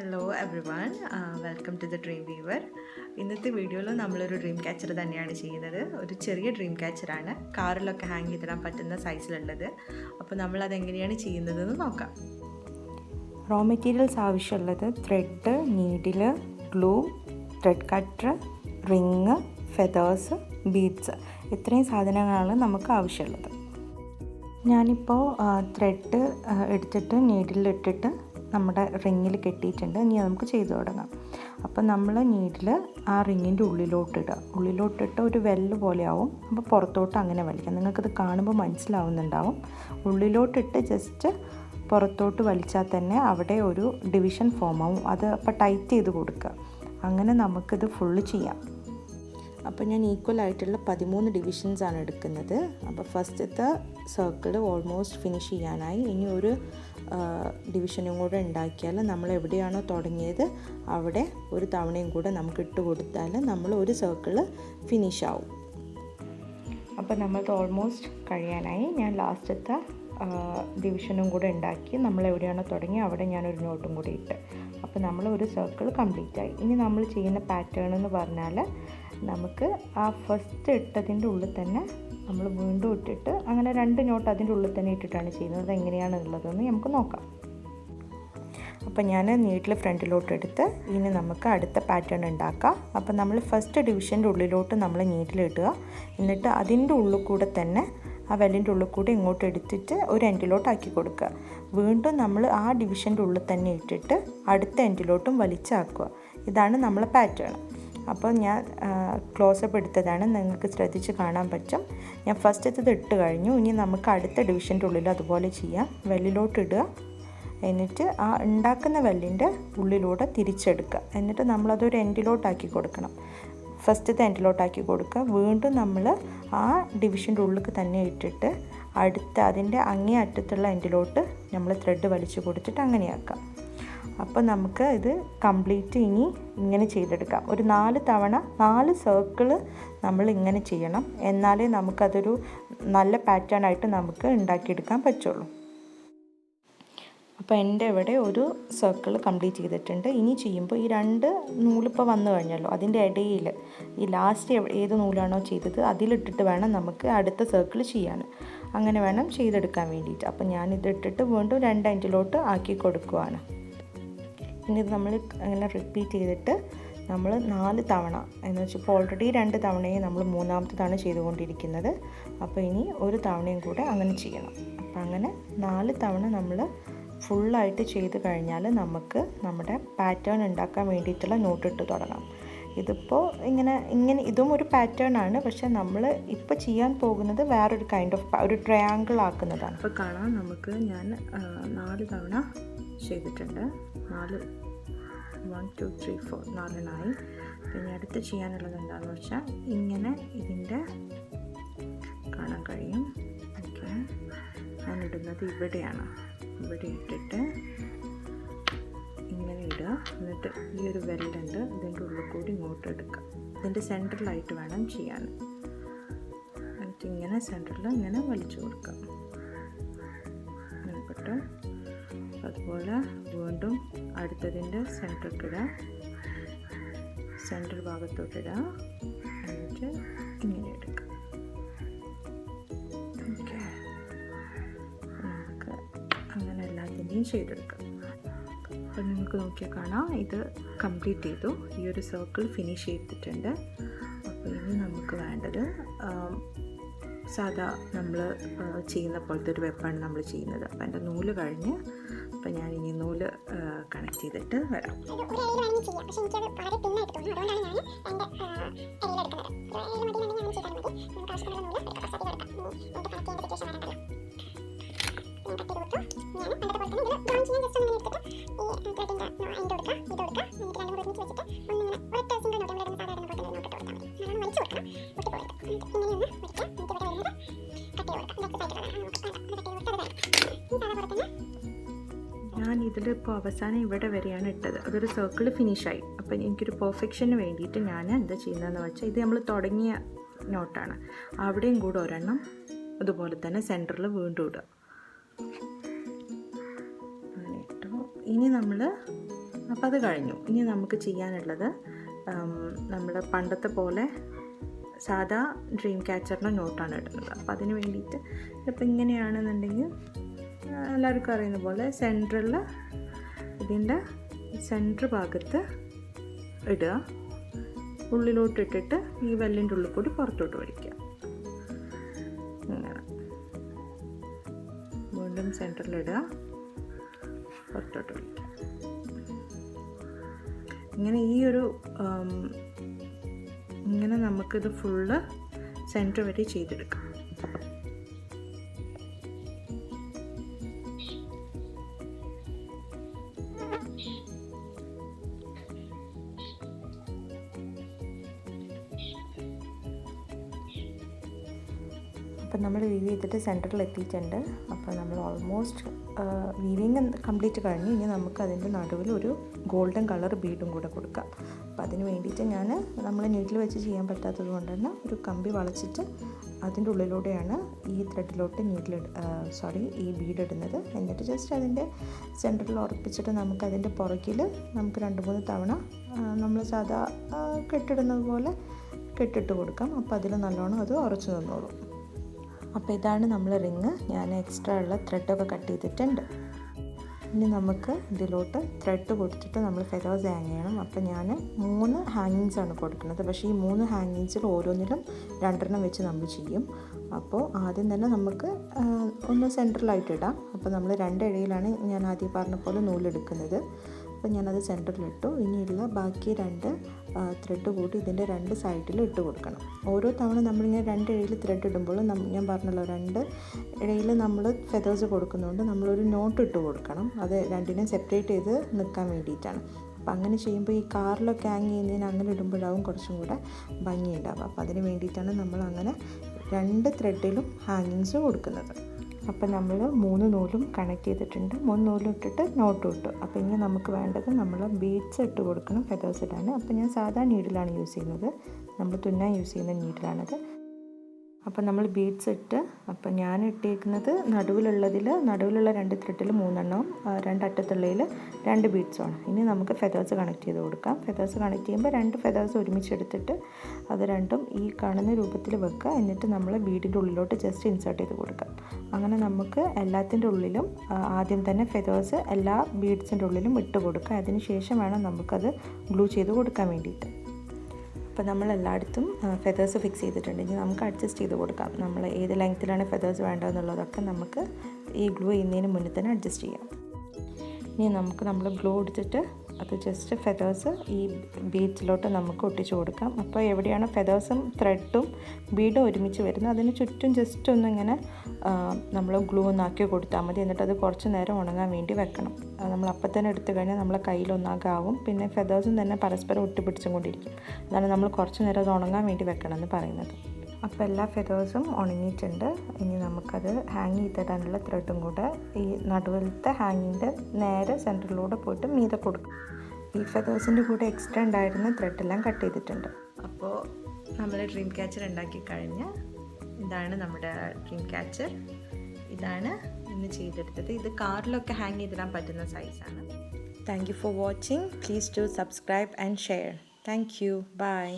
Hello everyone, welcome to the Dream Weaver. ഇന്നത്തെ വീഡിയോയിൽ നമ്മളൊരു ഡ്രീം ക്യാച്ചർ തന്നെയാണ് ചെയ്യുന്നത്. ഒരു ചെറിയ ഡ്രീം ക്യാച്ചറാണ്, കാറിലൊക്കെ ഹാങ് ചെയ്തിടാൻ പറ്റുന്ന സൈസിലുള്ളത്. അപ്പോൾ നമ്മളതെങ്ങനെയാണ് ചെയ്യുന്നതെന്ന് നോക്കാം. റോ മെറ്റീരിയൽസ് ആവശ്യമുള്ളത് thread, needle, glue, thread cutter, ring, feathers, beads. ഇത്രയും സാധനങ്ങളാണ് നമുക്ക് ആവശ്യമുള്ളത്. ഞാനിപ്പോൾ ത്രെഡ് എടുത്തിട്ട് നീഡിലിട്ടിട്ട് നമ്മുടെ റിങ്ങിൽ കെട്ടിയിട്ടുണ്ട്. ഇനി നമുക്ക് ചെയ്തു തുടങ്ങാം. അപ്പോൾ നമ്മൾ നീഡിൽ ആ റിങ്ങിൻ്റെ ഉള്ളിലോട്ടിട്ട് ഒരു വെല്ല് പോലെ ആവും. അപ്പോൾ പുറത്തോട്ട് അങ്ങനെ വലിക്കാം. നിങ്ങൾക്കത് കാണുമ്പോൾ മനസ്സിലാവുന്നുണ്ടാവും. ഉള്ളിലോട്ടിട്ട് ജസ്റ്റ് പുറത്തോട്ട് വലിച്ചാൽ തന്നെ അവിടെ ഒരു ഡിവിഷൻ ഫോം ആവും. അത് അപ്പോൾ ടൈറ്റ് ചെയ്ത് കൊടുക്കുക. അങ്ങനെ നമുക്കിത് ഫുള്ള് ചെയ്യാം. അപ്പോൾ ഞാൻ ഈക്വലായിട്ടുള്ള 13 ഡിവിഷൻസാണ് എടുക്കുന്നത്. അപ്പോൾ ഫസ്റ്റത്തെ സർക്കിൾ ഓൾമോസ്റ്റ് ഫിനിഷ് ചെയ്യാനായി. ഇനി ഒരു ഡിവിഷനും കൂടെ ഉണ്ടാക്കിയാൽ നമ്മൾ എവിടെയാണോ തുടങ്ങിയത് അവിടെ ഒരു തവണയും കൂടെ നമുക്ക് ഇട്ട് കൊടുത്താൽ നമ്മൾ ഒരു സർക്കിൾ ഫിനിഷ് ആവും. അപ്പോൾ നമ്മളത് ഓൾമോസ്റ്റ് കഴിയാനായി. ഞാൻ ലാസ്റ്റത്തെ ഡിവിഷനും കൂടെ ഉണ്ടാക്കി നമ്മൾ എവിടെയാണോ തുടങ്ങി അവിടെ ഞാനൊരു നോട്ടും കൂടി ഇട്ട്. അപ്പോൾ നമ്മൾ ഒരു സർക്കിൾ കംപ്ലീറ്റ് ആയി. ഇനി നമ്മൾ ചെയ്യുന്ന പാറ്റേൺ എന്ന് പറഞ്ഞാൽ നമുക്ക് ആ ഫസ്റ്റ് ഇട്ടതിൻ്റെ ഉള്ളിൽ തന്നെ നമ്മൾ വീണ്ടും ഇട്ടിട്ട് അങ്ങനെ 2 നോട്ട് അതിൻ്റെ ഉള്ളിൽ തന്നെ ഇട്ടിട്ടാണ് ചെയ്യുന്നത്. എങ്ങനെയാണുള്ളതെന്ന് നമുക്ക് നോക്കാം. അപ്പോൾ ഞാൻ നീഡിൽ ഫ്രണ്ടിലോട്ട് എടുത്ത് ഇനി നമുക്ക് അടുത്ത പാറ്റേൺ ഉണ്ടാക്കാം. അപ്പോൾ നമ്മൾ ഫസ്റ്റ് ഡിവിഷൻ്റെ ഉള്ളിലോട്ട് നമ്മൾ നീഡിലിടുക. എന്നിട്ട് അതിൻ്റെ ഉള്ളിൽ കൂടെ തന്നെ ആ വെല്ലിൻ്റെ ഉള്ളിൽ കൂടെ ഇങ്ങോട്ട് എടുത്തിട്ട് ഒരു എൻഡിലോട്ട് ആക്കി കൊടുക്കുക. വീണ്ടും നമ്മൾ ആ ഡിവിഷൻ്റെ ഉള്ളിൽ തന്നെ ഇട്ടിട്ട് അടുത്ത എൻഡിലോട്ടും വലിച്ചാക്കുക. ഇതാണ് നമ്മളെ പാറ്റേൺ. അപ്പോൾ ഞാൻ ക്ലോസപ്പ് എടുത്തതാണ്, നിങ്ങൾക്ക് ശ്രദ്ധിച്ച് കാണാൻ പറ്റും. ഞാൻ ഫസ്റ്റത്തേത് ഇട്ട് കഴിഞ്ഞു. ഇനി നമുക്ക് അടുത്ത ഡിവിഷൻ്റെ ഉള്ളിൽ അതുപോലെ ചെയ്യാം. വെല്ലിലോട്ട് ഇടുക, എന്നിട്ട് ആ ഉണ്ടാക്കുന്ന വെല്ലിൻ്റെ ഉള്ളിലൂടെ തിരിച്ചെടുക്കുക. എന്നിട്ട് നമ്മളതൊരു എൻഡിലോട്ടാക്കി കൊടുക്കണം. ഫസ്റ്റത്തെ എൻഡിലോട്ടാക്കി കൊടുക്കുക. വീണ്ടും നമ്മൾ ആ ഡിവിഷൻ്റെ ഉള്ളിൽ തന്നെ ഇട്ടിട്ട് അടുത്ത അതിൻ്റെ അങ്ങേ അറ്റത്തുള്ള എൻഡിലോട്ട് നമ്മൾ ത്രെഡ് വലിച്ചു കൊടുത്തിട്ട് അങ്ങനെയാക്കാം. അപ്പോൾ നമുക്ക് ഇത് കംപ്ലീറ്റ് ഇനി ഇങ്ങനെ ചെയ്തെടുക്കാം. ഒരു 4 തവണ 4 സർക്കിൾ നമ്മൾ ഇങ്ങനെ ചെയ്യണം. എന്നാലേ നമുക്കതൊരു നല്ല പാറ്റേൺ ആയിട്ട് നമുക്ക് ഉണ്ടാക്കിയെടുക്കാൻ പറ്റുള്ളൂ. അപ്പോൾ എൻ്റെ ഇവിടെ ഒരു സർക്കിൾ കംപ്ലീറ്റ് ചെയ്തിട്ടുണ്ട്. ഇനി ചെയ്യുമ്പോൾ ഈ 2 നൂലിപ്പോൾ വന്നു കഴിഞ്ഞല്ലോ, അതിൻ്റെ ഇടയിൽ ഈ ലാസ്റ്റ് ഏത് നൂലാണോ ചെയ്തത് അതിലിട്ടിട്ട് വേണം നമുക്ക് അടുത്ത സർക്കിൾ ചെയ്യാൻ. അങ്ങനെ വേണം ചെയ്തെടുക്കാൻ വേണ്ടിയിട്ട്. അപ്പോൾ ഞാനിതിട്ടിട്ട് വീണ്ടും 2 എൻഡിലോട്ട് ആക്കി കൊടുക്കുവാണ്. ഇനി ഇത് നമ്മൾ അങ്ങനെ റിപ്പീറ്റ് ചെയ്തിട്ട് നമ്മൾ 4 തവണ എന്ന് വെച്ചാൽ ഇപ്പോൾ ഓൾറെഡി 2 തവണയും നമ്മൾ 3-ാമത്തെ തവണ ചെയ്തുകൊണ്ടിരിക്കുന്നത്. അപ്പോൾ ഇനി ഒരു തവണയും കൂടെ അങ്ങനെ ചെയ്യണം. അപ്പോൾ അങ്ങനെ 4 തവണ നമ്മൾ ഫുള്ളായിട്ട് ചെയ്ത് കഴിഞ്ഞാൽ നമുക്ക് നമ്മുടെ പാറ്റേൺ ഉണ്ടാക്കാൻ വേണ്ടിയിട്ടുള്ള നോട്ടിട്ട് തുടങ്ങാം. ഇതിപ്പോൾ ഇങ്ങനെ ഇതും ഒരു പാറ്റേൺ ആണ്. പക്ഷേ നമ്മൾ ഇപ്പോൾ ചെയ്യാൻ പോകുന്നത് വേറൊരു കൈൻഡ് ഓഫ് ഒരു ട്രയാങ്കിൾ ആക്കുന്നതാണ്. അപ്പോൾ കാണാം, നമുക്ക് ഞാൻ 4 തവണ ചെയ്തിട്ടുണ്ട്. 1 2 3 4 4 പിന്നെ അടുത്ത് ചെയ്യാനുള്ളത് എന്താണെന്ന് വെച്ചാൽ ഇങ്ങനെ ഇതിൻ്റെ കാണാൻ കഴിയും. ഓക്കെ, ഞാൻ ഇടുന്നത് ഇവിടെയാണ്. ഇവിടെ ഇട്ടിട്ട് ഇങ്ങനെ ഇടുക. എന്നിട്ട് ഈ ഒരു വെല്ലുണ്ട് ഇതിൻ്റെ ഉള്ളിൽ കൂടി ഇങ്ങോട്ട് എടുക്കുക. ഇതിൻ്റെ സെൻറ്ററിലായിട്ട് വേണം ചെയ്യാൻ. എന്നിട്ട് ഇങ്ങനെ സെൻറ്ററിൽ ഇങ്ങനെ വലിച്ചു കൊടുക്കുക. ഇങ്ങനെപ്പെട്ട് അതുപോലെ വീണ്ടും അടുത്തതിൻ്റെ സെൻറ്ററിലിടുക, സെൻറ്റർ ഭാഗത്തോട്ടിടുക. എന്നിട്ട് ഇങ്ങനെ എടുക്കുക. ഓക്കെ, നമുക്ക് അങ്ങനെ എല്ലാത്തിൻ്റെയും ചെയ്തെടുക്കാം. അപ്പോൾ നിങ്ങൾക്ക് നോക്കിയാൽ കാണാം, ഇത് കംപ്ലീറ്റ് ചെയ്തു. ഈ ഒരു സർക്കിൾ ഫിനിഷ് ചെയ്തിട്ടുണ്ട്. അപ്പോൾ ഇനി നമുക്ക് വേണ്ടത് സാധാ നമ്മൾ ചെയ്യുന്ന പോലത്തെ ഒരു വെപ്പാണ് നമ്മൾ ചെയ്യുന്നത്. അപ്പോൾ എൻ്റെ നൂല് കഴിഞ്ഞ് അപ്പോൾ ഞാൻ ഇനി നൂല് കണക്ട് ചെയ്തിട്ട് വരാം. ഞാൻ ഇതിലിപ്പോൾ അവസാനം ഇവിടെ വരെയാണ് ഇട്ടത്. അതൊരു സർക്കിൾ ഫിനിഷായി. അപ്പോൾ എനിക്കൊരു പെർഫെക്ഷന് വേണ്ടിയിട്ട് ഞാൻ എന്താ ചെയ്യുന്നതെന്ന് വെച്ചാൽ, ഇത് നമ്മൾ തുടങ്ങിയ നോട്ടാണ്, അവിടെയും കൂടെ ഒരെണ്ണം അതുപോലെ തന്നെ സെൻറ്ററിൽ വീണ്ടും ഇടുക. അങ്ങനെ ഇട്ടു. ഇനി നമ്മൾ അപ്പോൾ അത് കഴിഞ്ഞു. ഇനി നമുക്ക് ചെയ്യാനുള്ളത് നമ്മൾ പണ്ടത്തെ പോലെ സാധാ ഡ്രീം ക്യാച്ചറിൻ്റെ നോട്ടാണ് ഇടുന്നത്. അപ്പോൾ അതിന് വേണ്ടിയിട്ട് ഇപ്പോൾ ഇങ്ങനെയാണെന്നുണ്ടെങ്കിൽ എല്ലാവർക്കും അറിയുന്ന പോലെ സെൻറ്ററിൽ ഇതിൻ്റെ സെൻറ്റർ ഭാഗത്ത് ഇടുക, ഉള്ളിലോട്ട് ഇട്ടിട്ട് ഈ വെല്ലിൻ്റെ ഉള്ളിൽ കൂടി പുറത്തോട്ട് വലിക്കുക. അങ്ങനെ വീണ്ടും സെൻറ്ററിലിടുക, പുറത്തോട്ട് വലിക്കുക. ഇങ്ങനെ ഇങ്ങനെ നമുക്കിത് ഫുള്ള് സെൻറ്റർ വരെ ചെയ്തെടുക്കാം. അപ്പം നമ്മൾ വീവ് ചെയ്തിട്ട് സെൻറ്ററിൽ എത്തിയിട്ടുണ്ട്. അപ്പോൾ നമ്മൾ ഓൾമോസ്റ്റ് വീവിങ് കംപ്ലീറ്റ് കഴിഞ്ഞ്. ഇനി നമുക്ക് അതിൻ്റെ നടുവിൽ ഒരു ഗോൾഡൻ കളർ ബീഡും കൂടെ കൊടുക്കാം. അപ്പോൾ അതിന് വേണ്ടിയിട്ട് നമ്മൾ നീഡിൽ വെച്ച് ചെയ്യാൻ പറ്റാത്തത് കൊണ്ട് തന്നെ ഒരു കമ്പി വളച്ചിട്ട് അതിൻ്റെ ഉള്ളിലൂടെയാണ് ഈ ത്രെഡിലോട്ട് ഈ ബീഡ് ഇടുന്നത്. എന്നിട്ട് ജസ്റ്റ് അതിൻ്റെ സെൻറ്ററിൽ ഉറപ്പിച്ചിട്ട് നമുക്കതിൻ്റെ പുറകിൽ നമുക്ക് 2-3 തവണ നമ്മൾ സാധാ കെട്ടിടുന്നത് പോലെ കെട്ടിട്ട് കൊടുക്കാം. അപ്പോൾ അതിൽ നല്ലോണം അത് ഉറച്ചു നിന്നോളും. അപ്പോൾ ഇതാണ് നമ്മൾ റിങ്. ഞാൻ എക്സ്ട്രാ ഉള്ള ത്രെഡൊക്കെ കട്ട് ചെയ്തിട്ടുണ്ട്. ഇനി നമുക്ക് ഇതിലോട്ട് ത്രെഡ് കൊടുത്തിട്ട് നമ്മൾ ഫെദേഴ്സ് ഹാങ് ചെയ്യണം. അപ്പോൾ ഞാൻ 3 ഹാങ്ങിങ്സാണ് കൊടുക്കുന്നത്. പക്ഷേ ഈ 3 ഹാങ്ങിങ്സിൽ ഓരോന്നിലും 2 വെച്ച് നമ്മൾ ചെയ്യും. അപ്പോൾ ആദ്യം തന്നെ നമുക്ക് ഒന്ന് സെൻറ്ററിലായിട്ട് ഇടാം. അപ്പോൾ നമ്മൾ 2 ഇഴയിലാണ് ഞാൻ ആദ്യം പറഞ്ഞ പോലെ നൂലെടുക്കുന്നത്. അപ്പോൾ ഞാനത് സെൻറ്ററിലിട്ടു. ഇനിയുള്ള ബാക്കി 2 ത്രെഡ് കൂടി ഇതിൻ്റെ 2 സൈഡിലും ഇട്ട് കൊടുക്കണം. ഓരോ തവണ നമ്മളിങ്ങനെ 2 ഇഴയിൽ ത്രെഡ് ഇടുമ്പോൾ ഞാൻ പറഞ്ഞല്ലോ 2 ഇഴയിൽ നമ്മൾ ഫെദേഴ്സ് കൊടുക്കുന്നതുകൊണ്ട് നമ്മളൊരു നോട്ട് ഇട്ട് കൊടുക്കണം. അത് 2നെയും സെപ്പറേറ്റ് ചെയ്ത് നിൽക്കാൻ വേണ്ടിയിട്ടാണ്. അപ്പോൾ അങ്ങനെ ചെയ്യുമ്പോൾ ഈ കാറിലൊക്കെ ഹാങ് ചെയ്യുന്നതിന് അങ്ങനെ ഇടുമ്പോഴാവും കുറച്ചും കൂടെ ഭംഗിയുണ്ടാവുക. അപ്പോൾ അതിന് വേണ്ടിയിട്ടാണ് നമ്മൾ അങ്ങനെ 2 ത്രെഡിലും ഹാങ്ങിങ്സ് കൊടുക്കുന്നത്. അപ്പോൾ നമ്മൾ 3 നൂലും കണക്ട് ചെയ്തിട്ടുണ്ട്. 3 നൂലും ഇട്ടിട്ട് നോട്ടും ഇട്ടു. അപ്പോൾ ഇനി നമുക്ക് വേണ്ടത് നമ്മൾ ബീഡ്സ് ഇട്ട് കൊടുക്കണം ഫെദേഴ്സ് ഇടാൻ. അപ്പോൾ ഞാൻ സാധാ നീഡിലാണ് യൂസ് ചെയ്യുന്നത്. നമ്മൾ തുന്നാൻ യൂസ് ചെയ്യുന്ന നീഡിലാണത്. അപ്പോൾ നമ്മൾ ബീഡ്സ് ഇട്ട്, അപ്പോൾ ഞാൻ ഇട്ടേക്കുന്നത് നടുവിലുള്ള 2 ത്രെഡിൽ 3 എണ്ണവും 2 അറ്റത്തുള്ളതിൽ 2 ബീഡ്സുമാണ്. ഇനി നമുക്ക് ഫെദേഴ്സ് കണക്ട് ചെയ്ത് കൊടുക്കാം. ഫെദേഴ്സ് കണക്ട് ചെയ്യുമ്പോൾ 2 ഫെദേഴ്സ് ഒരുമിച്ചെടുത്തിട്ട് അത് രണ്ടും ഈ കാണുന്ന രൂപത്തിൽ വെക്കുക. എന്നിട്ട് നമ്മൾ ബീഡിൻ്റെ ഉള്ളിലോട്ട് ജസ്റ്റ് ഇൻസേർട്ട് ചെയ്ത് കൊടുക്കാം. അങ്ങനെ നമുക്ക് എല്ലാത്തിൻ്റെ ഉള്ളിലും ആദ്യം തന്നെ ഫെദേഴ്സ് എല്ലാ ബീഡ്സിൻ്റെ ഉള്ളിലും ഇട്ട് കൊടുക്കുക. അതിന് ശേഷം വേണം നമുക്കത് ഗ്ലൂ ചെയ്ത് കൊടുക്കാൻ വേണ്ടിയിട്ട്. അപ്പോൾ നമ്മൾ എല്ലായിടത്തും ഫെദേഴ്സ് ഫിക്സ് ചെയ്തിട്ടുണ്ട്. ഇനി നമുക്ക് അഡ്ജസ്റ്റ് ചെയ്ത് കൊടുക്കാം. നമ്മൾ ഏത് ലെങ്ത്തിലാണ് ഫെദേഴ്സ് വേണ്ടതെന്നുള്ളതൊക്കെ നമുക്ക് ഈ ഗ്ലൂ ചെയ്യുന്നതിന് മുന്നേ തന്നെ അഡ്ജസ്റ്റ് ചെയ്യാം. ഇനി നമ്മൾ ഗ്ലൂ എടുത്തിട്ട് അത് ജസ്റ്റ് ഫെദേഴ്സ് ഈ ബീഡ്സിലോട്ട് നമുക്ക് ഒട്ടിച്ച് കൊടുക്കാം. അപ്പോൾ എവിടെയാണ് ഫെദേഴ്സും ത്രെഡും ബീഡും ഒരുമിച്ച് വരുന്നത് അതിന് ചുറ്റും ജസ്റ്റ് ഒന്നിങ്ങനെ നമ്മൾ ഗ്ലൂ ഒന്നാക്കി കൊടുത്താൽ മതി. എന്നിട്ട് അത് കുറച്ച് നേരം ഉണങ്ങാൻ വേണ്ടി വെക്കണം. നമ്മൾ അപ്പം തന്നെ എടുത്തു കഴിഞ്ഞാൽ നമ്മളെ കയ്യിലൊന്നാകാവും. പിന്നെ ഫെദേഴ്സും തന്നെ പരസ്പരം ഒട്ടിപ്പിടിച്ചും കൊണ്ടിരിക്കും. അതാണ് നമ്മൾ കുറച്ച് നേരം അത് ഉണങ്ങാൻ വേണ്ടി വെക്കണം എന്ന് പറയുന്നത്. അപ്പോൾ എല്ലാ ഫെദേഴ്സും ഉണങ്ങിയിട്ടുണ്ട്. ഇനി നമുക്കത് ഹാങ് ചെയ്തിടാനുള്ള ത്രെഡും കൂടെ ഈ നടുവിലത്തെ ഹാങ്ങിൻ്റെ നേരെ സെൻറ്ററിലൂടെ പോയിട്ട് മീതെ കൊടുക്കും. ഈ ഫെദേഴ്സിൻ്റെ കൂടെ എക്സ്ട്രാ ഉണ്ടായിരുന്ന ത്രെഡെല്ലാം കട്ട് ചെയ്തിട്ടുണ്ട്. അപ്പോൾ നമ്മൾ ഡ്രീം ക്യാച്ചർ ഉണ്ടാക്കി കഴിഞ്ഞ് ഇതാണ് നമ്മുടെ ഡ്രീം ക്യാച്ചർ. ഇതാണ് ഇന്ന് ചെയ്തെടുത്തത്. ഇത് കാറിലൊക്കെ ഹാങ് ചെയ്തിടാൻ പറ്റുന്ന സൈസാണ്. Thank you for watching. Please do subscribe and share. Thank you. By.